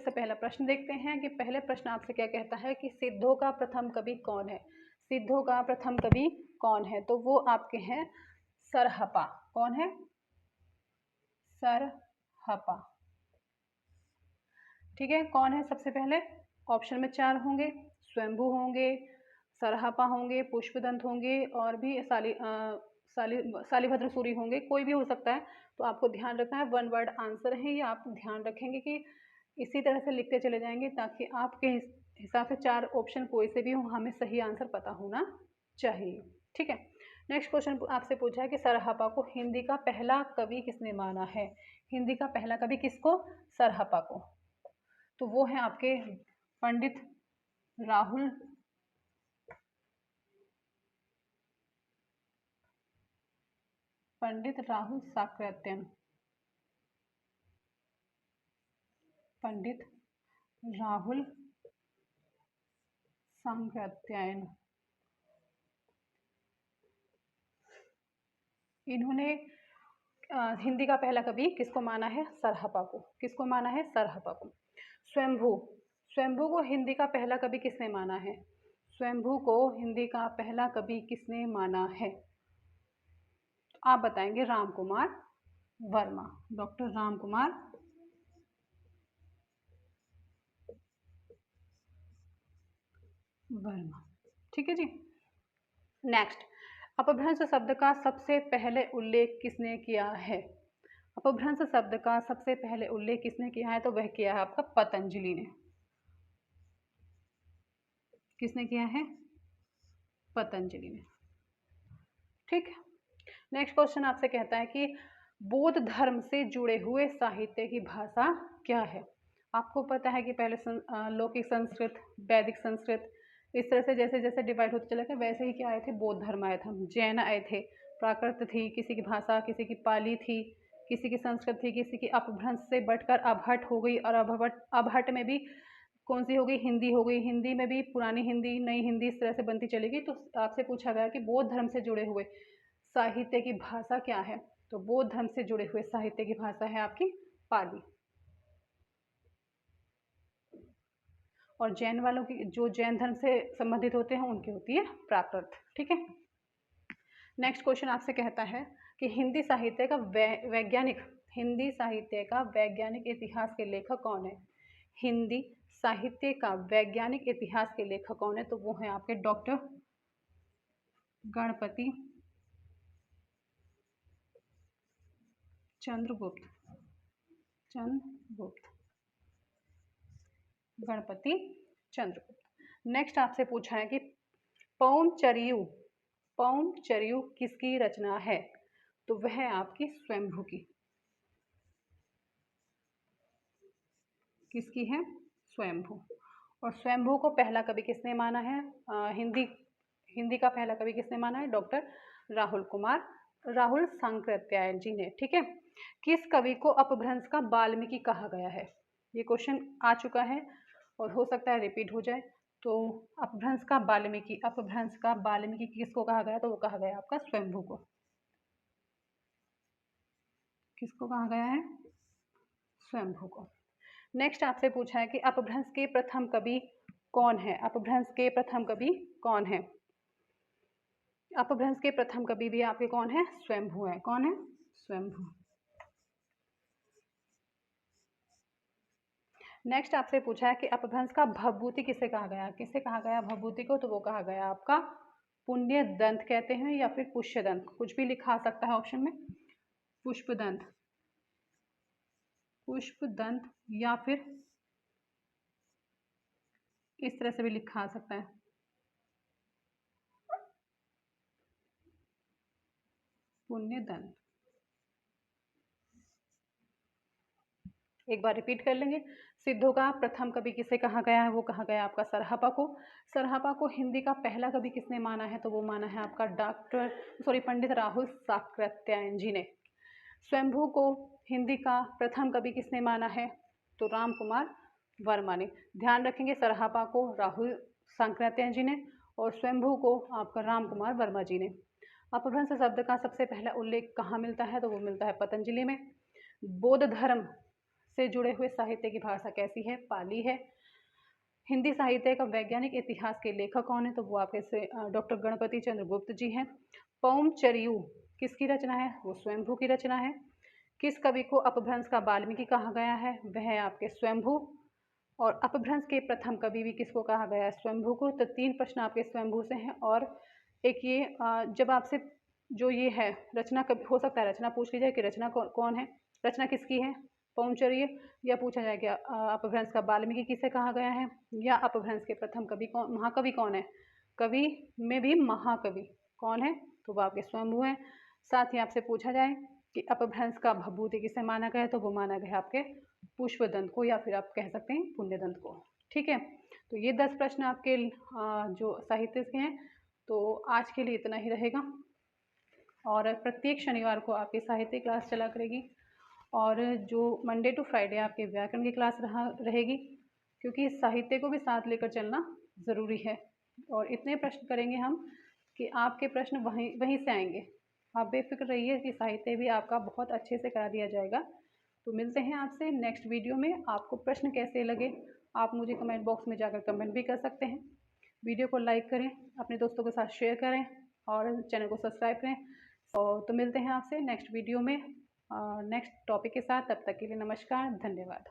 इससे पहला प्रश्न देखते हैं कि पहले प्रश्न आपसे क्या कहता है कि सिद्धों का प्रथम कवि कौन है। सिद्धों का प्रथम कवि कौन है, तो वो आपके हैं सरहपा। कौन है? सरहपा। ठीक है, कौन है सबसे पहले? ऑप्शन में 4 होंगे, स्वयंभू होंगे, सरहपा होंगे, पुष्पदंत होंगे और भी शालिभद्र सूरि होंगे, कोई भी हो सकता है। तो आपको ध्यान रखना है, 1 वर्ड आंसर है ये, आप ध्यान रखेंगे कि इसी तरह से लिखते चले जाएंगे ताकि आपके हिसाब से 4 ऑप्शन कोई से भी हो, हमें सही आंसर पता होना चाहिए। ठीक है, नेक्स्ट क्वेश्चन आपसे पूछा है कि सरहपा को हिंदी का पहला कवि किसने माना है। हिंदी का पहला कवि किसको? सरहपा को। तो वो है आपके पंडित राहुल साकृत्यायन। पंडित राहुल साकृत्यायन, इन्होंने हिंदी का पहला कवि किसको माना है? सरहपा को। किसको माना है? सरहपा को। स्वयंभू, स्वयंभू को हिंदी का पहला कवि किसने माना है? स्वयंभू को हिंदी का पहला कवि किसने माना है? आप बताएंगे राम कुमार वर्मा, डॉक्टर राम कुमार वर्मा। ठीक है जी। नेक्स्ट, अपभ्रंश शब्द का सबसे पहले उल्लेख किसने किया है? अपभ्रंश शब्द का सबसे पहले उल्लेख किसने किया है? तो वह किया है आपका पतंजलि ने। किसने किया है? पतंजलि ने। ठीक है, नेक्स्ट क्वेश्चन आपसे कहता है कि बौद्ध धर्म से जुड़े हुए साहित्य की भाषा क्या है। आपको पता है कि पहले लौकिक संस्कृत, वैदिक संस्कृत, इस तरह से जैसे जैसे डिवाइड होते चले गए वैसे ही क्या आए थे? बौद्ध धर्म आए थे, जैन आए थे, प्राकृत थी, किसी की भाषा, किसी की पाली थी, किसी की संस्कृत थी, किसी की अपभ्रंश से बढ़कर अभट्ट हो गई, और अभट्ट में भी कौन सी हो गई? हिंदी हो गई। हिंदी में भी पुरानी हिंदी, नई हिंदी, इस तरह से बनती चलेगी। तो आपसे पूछा गया कि बौद्ध धर्म से जुड़े हुए साहित्य की भाषा क्या है? तो बौद्ध धर्म से जुड़े हुए साहित्य की भाषा है आपकी पाली। और जैन वालों की, जो जैन धर्म से संबंधित होते हैं, उनकी होती है प्राकृत। ठीक है, नेक्स्ट क्वेश्चन आपसे कहता है कि हिंदी साहित्य का वैज्ञानिक इतिहास के लेखक कौन है? हिंदी साहित्य का वैज्ञानिक इतिहास के लेखक कौन है? तो वो है आपके डॉक्टर गणपति चंद्रगुप्त। गणपति चंद्रगुप्त। नेक्स्ट आपसे पूछा है कि पौमचरियु किसकी रचना है? तो वह आपकी स्वयंभू की। किसकी है? स्वयंभू। और स्वयंभू को पहला कवि किसने माना है? हिंदी का पहला कवि किसने माना है? डॉक्टर राहुल साकृत्यायन जी ने। ठीक है, किस कवि को अपभ्रंश का वाल्मीकि कहा गया है? ये क्वेश्चन आ चुका है और हो सकता है रिपीट हो जाए। तो अपभ्रंश का वाल्मीकि किसको कहा गया? तो वो कहा गया आपका स्वयंभू को। किसको कहा गया है? स्वयंभू को। नेक्स्ट आपसे पूछा है कि अपभ्रंश के प्रथम कवि कौन है? अपभ्रंश के प्रथम कवि कौन है? अपभ्रंश के प्रथम कवि भी आपके कौन है? स्वयंभू है। कौन है? स्वयंभू। नेक्स्ट आपसे पूछा है कि अपभ्रंश का भवभूति किसे कहा गया? किसे कहा गया भवभूति को? तो वो कहा गया आपका पुण्य दंत कहते हैं, या फिर पुष्यदंत, कुछ भी लिखा सकता है ऑप्शन में। पुष्पदंत, या फिर इस तरह से भी लिखा आ सकता है, पुण्यदंत। एक बार रिपीट कर लेंगे। सिद्धों का प्रथम कवि किसे कहा गया है? वो कहा गया आपका सरहपा को। सरहपा को हिंदी का पहला कवि किसने माना है? तो वो माना है आपका पंडित राहुल साकृत्यायन जी ने। स्वयंभू को हिंदी का प्रथम कवि किसने माना है? तो राम कुमार वर्मा ने। ध्यान रखेंगे, सरहपा को राहुल साकृत्यायन जी ने और स्वयंभू को आपका राम कुमार वर्मा जी ने। अपभ्रंश शब्द का सबसे पहला उल्लेख कहाँ मिलता है? तो वो मिलता है पतंजलि में। बौद्ध धर्म से जुड़े हुए साहित्य की भाषा कैसी है? पाली है। हिंदी साहित्य का वैज्ञानिक इतिहास के लेखक कौन है? तो वो आपके से डॉक्टर गणपति चंद्र गुप्त जी हैं। पौंचर्यू किसकी रचना है? वो स्वयंभू की रचना है। किस कवि को अपभ्रंश का वाल्मीकि कहा गया है? वह है आपके स्वयंभू। और अपभ्रंश के प्रथम कवि भी किसको कहा गया है? स्वयंभू को। तो 3 प्रश्न आपके स्वयंभू से हैं। और एक ये जब आपसे जो ये है रचना, कभी हो सकता है रचना पूछ ली जाए कि रचना कौन है, रचना किसकी है? पौंचर्य। या पूछा जाए कि अपभ्रंश का वाल्मीकि किसे कहा गया है, या अपभ्रंश के प्रथम कवि कौन, महाकवि कौन है? कवि में भी महाकवि कौन है? तो वो आपके स्वयंभू हैं। साथ ही आपसे पूछा जाए कि अपभ्रंश का भभूति किसे माना गया है, तो वो माना गया आपके पुष्पदंत को, या फिर आप कह सकते हैं पुण्यदंत को। ठीक है, तो ये 10 प्रश्न आपके जो साहित्य के हैं। तो आज के लिए इतना ही रहेगा। और प्रत्येक शनिवार को आपकी साहित्य क्लास चला करेगी, और जो मंडे टू फ्राइडे आपके व्याकरण की क्लास रहेगी, क्योंकि साहित्य को भी साथ लेकर चलना ज़रूरी है। और इतने प्रश्न करेंगे हम कि आपके प्रश्न वहीं वहीं से आएंगे। आप बेफिक्र रहिए कि साहित्य भी आपका बहुत अच्छे से करा दिया जाएगा। तो मिलते हैं आपसे नेक्स्ट वीडियो में। आपको प्रश्न कैसे लगे आप मुझे कमेंट बॉक्स में जाकर कमेंट भी कर सकते हैं। वीडियो को लाइक करें, अपने दोस्तों के साथ शेयर करें, और चैनल को सब्सक्राइब करें। और तो मिलते हैं आपसे नेक्स्ट वीडियो में नेक्स्ट टॉपिक के साथ। तब तक के लिए नमस्कार, धन्यवाद।